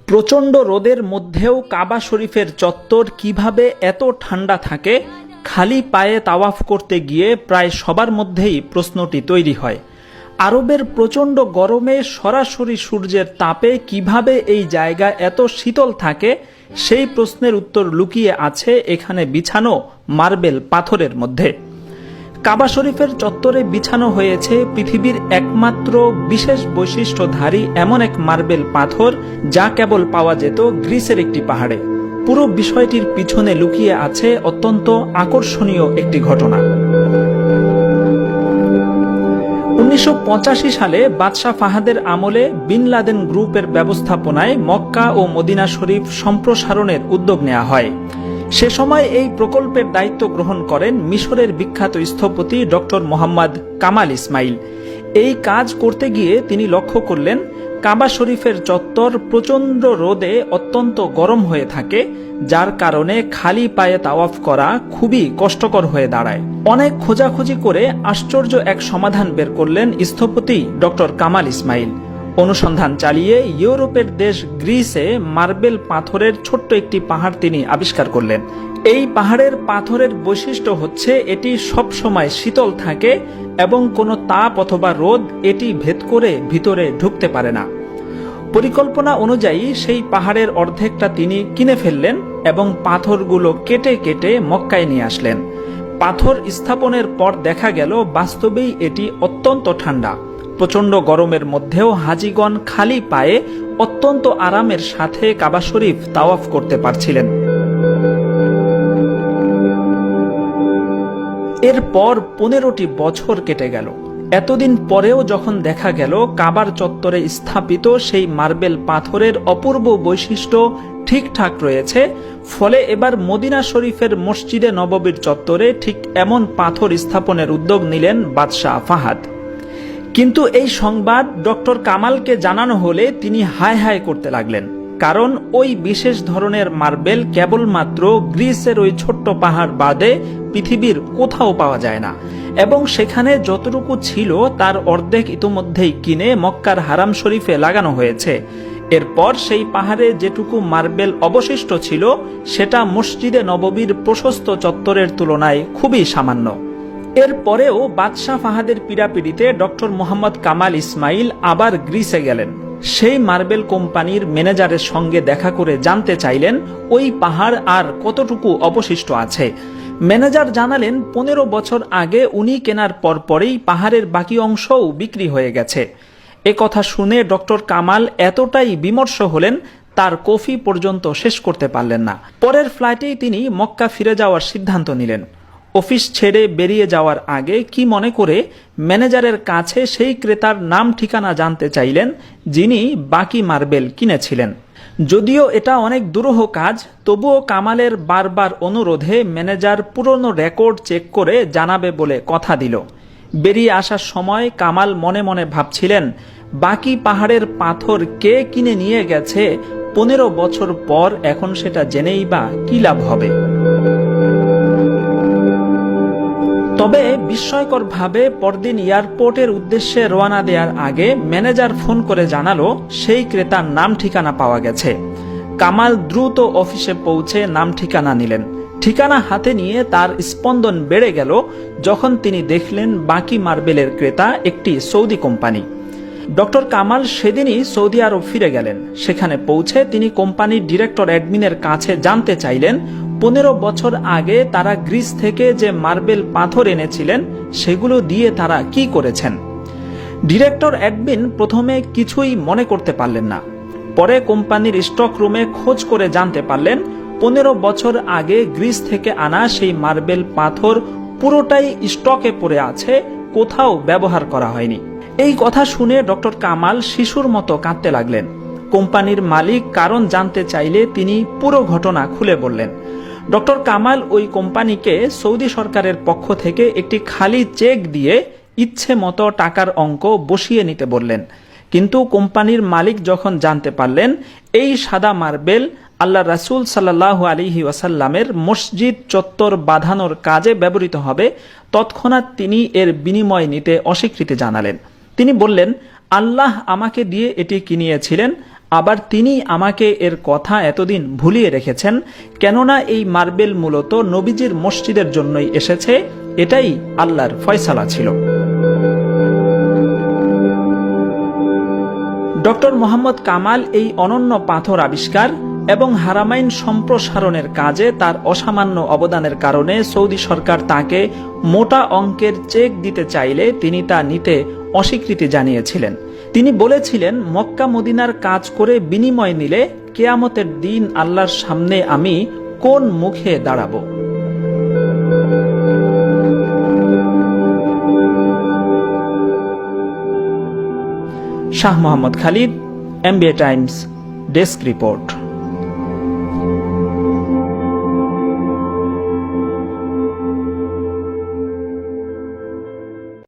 প্রচণ্ড রোদের মধ্যেও কাবা শরীফের চত্বর কিভাবে এত ঠান্ডা থাকে, খালি পায়ে তাওয়াফ করতে গিয়ে প্রায় সবার মধ্যেই প্রশ্নটি তৈরি হয়। আরবের প্রচণ্ড গরমে সরাসরি সূর্যের তাপে কিভাবে এই জায়গা এত শীতল থাকে, সেই প্রশ্নের উত্তর লুকিয়ে আছে এখানে বিছানো মার্বেল পাথরের মধ্যে। কাবা শরীফের চত্বরে বিছানো হয়েছে পৃথিবীর একমাত্র বিশেষ বৈশিষ্ট্যধারী এমন এক মার্বেল পাথর, যা কেবল পাওয়া যেত গ্রিসের একটি পাহাড়ে। পুরো বিষয়টির পিছনে লুকিয়ে আছে অত্যন্ত আকর্ষণীয় একটি ঘটনা। 1985 সালে বাদশাহ ফাহাদের আমলে বিন লাদেন গ্রুপের ব্যবস্থাপনায় মক্কা ও মদিনা শরীফ সম্প্রসারণের উদ্যোগ নেওয়া হয়। সে সময় এই প্রকল্পের দায়িত্ব গ্রহণ করেন মিশরের বিখ্যাত স্থপতি ডক্টর মোহাম্মদ কামাল ইসমাইল। এই কাজ করতে গিয়ে তিনি লক্ষ্য করলেন কাবা শরীফের চত্বর প্রচণ্ড রোদে অত্যন্ত গরম হয়ে থাকে, যার কারণে খালি পায়ে তাওয়াফ করা খুবই কষ্টকর হয়ে দাঁড়ায়। অনেক খোঁজাখুঁজি করে আশ্চর্য এক সমাধান বের করলেন স্থপতি ডক্টর কামাল ইসমাইল। অনুসন্ধান চালিয়ে ইউরোপের দেশ গ্রিসে মার্বেল পাথরের ছোট্ট একটি পাহাড় তিনি আবিষ্কার করলেন। এই পাহাড়ের পাথরের বৈশিষ্ট্য হচ্ছে এটি সবসময় শীতল থাকে এবং কোনো তাপ অথবা রোদ এটি ভেদ করে ভিতরে ঢুকতে পারে না। পরিকল্পনা অনুযায়ী সেই পাহাড়ের অর্ধেকটা তিনি কিনে ফেললেন এবং পাথরগুলো কেটে কেটে মক্কায় নিয়ে আসলেন। পাথর স্থাপনের পর দেখা গেল বাস্তবেই এটি অত্যন্ত ঠান্ডা। প্রচণ্ড গরমের মধ্যেও হাজিগণ খালি পায়ে অত্যন্ত আরামের সাথে কাবা শরীফ তাওয়াফ করতে পারছিলেন। এরপর 15টি বছর কেটে গেল। এতদিন পরেও যখন দেখা গেল কাবার চত্বরে স্থাপিত সেই মার্বেল পাথরের অপূর্ব বৈশিষ্ট্য ঠিকঠাক রয়েছে, ফলে এবার মদিনা শরীফের মসজিদে নববীর চত্বরে ঠিক এমন পাথর স্থাপনের উদ্যোগ নিলেন বাদশাহ ফাহাদ। কিন্তু এই সংবাদ ডক্টর কামালকে জানানো হলে তিনি হায় হায় করতে লাগলেন, কারণ ওই বিশেষ ধরনের মার্বেল কেবলমাত্র গ্রিসের ওই ছোট্ট পাহাড় বাদে পৃথিবীর কোথাও পাওয়া যায় না, এবং সেখানে যতটুকু ছিল তার অর্ধেক ইতোমধ্যেই কিনে মক্কার হারাম শরীফে লাগানো হয়েছে। এরপর সেই পাহাড়ে যেটুকু মার্বেল অবশিষ্ট ছিল সেটা মসজিদে নববীর প্রশস্ত চত্বরের তুলনায় খুবই সামান্য। এরপরেও বাদশাহ ফাহাদের পীড়াপিড়িতে ডক্টর মোহাম্মদ কামাল ইসমাইল আবার গ্রিসে গেলেন। সেই মার্বেল কোম্পানির ম্যানেজারের সঙ্গে দেখা করে জানতে চাইলেন ওই পাহাড় আর কতটুকু অবশিষ্ট আছে। ম্যানেজার জানালেন 15 বছর আগে উনি কেনার পরপরেই পাহাড়ের বাকি অংশও বিক্রি হয়ে গেছে। এ কথা শুনে ডক্টর কামাল এতটাই বিমর্ষ হলেন তার কফি পর্যন্ত শেষ করতে পারলেন না। পরের ফ্লাইটেই তিনি মক্কা ফিরে যাওয়ার সিদ্ধান্ত নিলেন। অফিস ছেড়ে বেরিয়ে যাওয়ার আগে কি মনে করে ম্যানেজারের কাছে সেই ক্রেতার নাম ঠিকানা জানতে চাইলেন যিনি বাকি মার্বেল কিনেছিলেন। যদিও এটা অনেক দুরূহ কাজ, তবুও কামালের বারবার অনুরোধে ম্যানেজার পুরনো রেকর্ড চেক করে জানাবে বলে কথা দিল। বেরিয়ে আসার সময় কামাল মনে মনে ভাবছিলেন বাকি পাহাড়ের পাথর কে কিনে নিয়ে গেছে 15 বছর পর, এখন সেটা জেনেই বা কি লাভ হবে। তবে বিস্ময়করভাবে পরদিন এয়ারপোর্টের উদ্দেশ্যে রওনা দেওয়ার আগে ম্যানেজার ফোন করে জানালো সেই ক্রেতার নাম ঠিকানা পাওয়া গেছে। কামাল দ্রুত অফিসে পৌঁছে নাম ঠিকানা নিলেন। ঠিকানা হাতে নিয়ে তার স্পন্দন বেড়ে গেল যখন তিনি দেখলেন বাকি মার্বেলের ক্রেতা একটি সৌদি কোম্পানি। ডক্টর কামাল সেদিনই সৌদি আরব ফিরে গেলেন। সেখানে পৌঁছে তিনি কোম্পানির ডিরেক্টর অ্যাডমিনের কাছে জানতে চাইলেন 15 বছর আগে তারা গ্রিস থেকে যে মার্বেল পাথর এনেছিলেন সেগুলো দিয়ে তারা কি করেছেন। ডিরেক্টর অ্যাডমিন প্রথমে কিছুই মনে করতে পারলেন না। পরে কোম্পানির স্টক রুমে খোঁজ করে জানতে পারলেন 15 বছর আগে গ্রিস থেকে আনা সেই মার্বেল পাথর পুরোটাই স্টকে পড়ে আছে, কোথাও ব্যবহার করা হয়নি। এই কথা শুনে ডক্টর কামাল শিশুর মতো কাঁদতে লাগলেন। কোম্পানির মালিক কারণ জানতে চাইলে তিনি পুরো ঘটনা খুলে বললেন। ডক্টর কামাল ওই কোম্পানিকে সৌদি সরকারের পক্ষ থেকে একটি খালি চেক দিয়ে ইচ্ছে মতো টাকার অঙ্ক বসিয়ে নিতে বললেন। কিন্তু কোম্পানির মালিক যখন জানতে পারলেন এই সাদা মার্বেল আল্লাহ রাসূল সাল্লাল্লাহু আলাইহি ওয়াসাল্লামের মসজিদ চত্বর বাঁধানোর কাজে ব্যবহৃত হবে, তৎক্ষণাৎ তিনি এর বিনিময় নিতে অস্বীকৃতি জানালেন। তিনি বললেন, আল্লাহ আমাকে দিয়ে এটি কিনিয়েছিলেন, আবার তিনি আমাকে এর কথা এতদিন ভুলিয়ে রেখেছেন, কেননা এই মার্বেল মূলত নবীজির মসজিদের জন্যই এসেছে, এটাই আল্লাহর ফয়সালা ছিল। ডক্টর মোহাম্মদ কামাল এই অনন্য পাথর আবিষ্কার এবং হারামাইন সম্প্রসারণের কাজে তার অসামান্য অবদানের কারণে সৌদি সরকার তাকে মোটা অঙ্কের চেক দিতে চাইলে তিনি তা নিতে অস্বীকৃতি জানিয়েছিলেন। তিনি বলেছিলেন, মক্কা মদিনার কাজ করে বিনিময় নিলে কিয়ামতের দিন আল্লাহর সামনে আমি কোন মুখে দাঁড়াবো। Shah Mohammad Khalid, MBA Times, desk report.